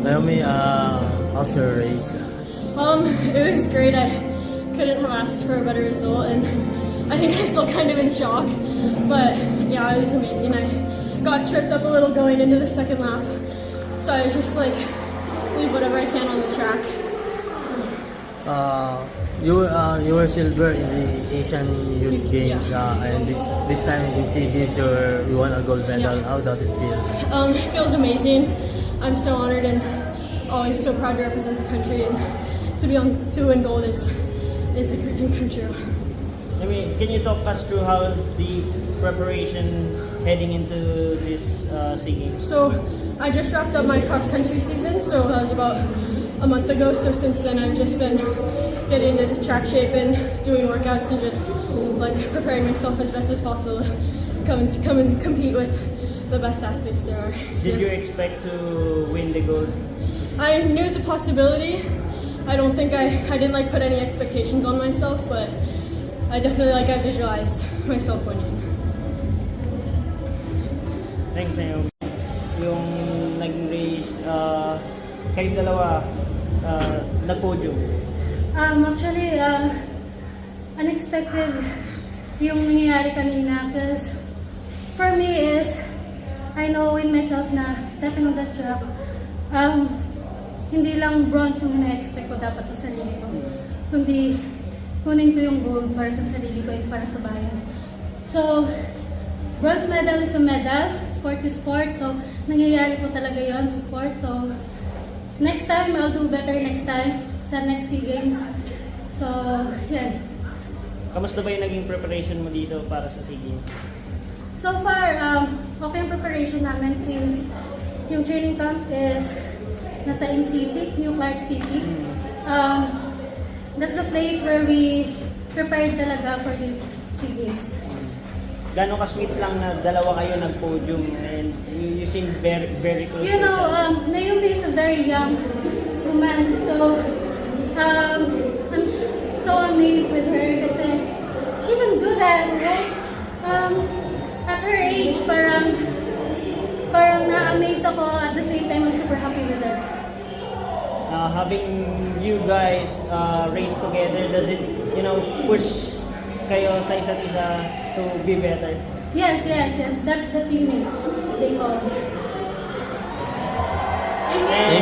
Naomi, how's your race? It was great. I couldn't have asked for a better result, and I think I'm still kind of in shock. But yeah, it was amazing. I got tripped up a little going into the second lap, so I just leave whatever I can on the track. You were silver in the Asian Youth Games, and this time in SEA Games you won a gold medal. Yeah. How does it feel? It feels amazing. I'm so honored and always so proud to represent the country, and to win gold is a dream come true. I mean, can you talk us through how the preparation heading into this SEA Games? So I just wrapped up my cross country season, so that was about a month ago. So since then I've just been getting into track shape and doing workouts and just preparing myself as best as possible to come and compete with the best athletes there are. Did you expect to win the gold? I knew it was a possibility. I don't think I didn't put any expectations on myself, but I definitely I visualized myself winning. Thanks, Naomi. Yung naging race, kayong dalawa nag-podium. Actually, unexpected yung nangyayari kanina because for me is I know in myself na stepping on that track, hindi lang bronze yung na-expect ko dapat sa sarili ko, kundi kunin ko yung gold para sa sarili ko and para sa bayan. So, bronze medal is a medal, sport is sport, so nangyayari po talaga yon sa sport. So, next time, I'll do better next time sa next SEA Games. So, yan. Kamusta ba yung naging preparation mo dito para sa SEA Games? So far, okay yung preparation namin since yung training camp is nasa MCC, New Clark City. That's the place where we prepared talaga for this SEA Games. Gano'n ka-sweet lang na dalawa kayo nag-podium and you seem very, very close. You know, Naomi is a very young woman, so I'm so amazed with her kasi she can do that, right? At her age, parang na-amaze ako. At the same time, I'm super happy with her. Having you guys race together, does it, push kayo sa isa't isa to be better? Yes. That's the teammates they call. Thank you.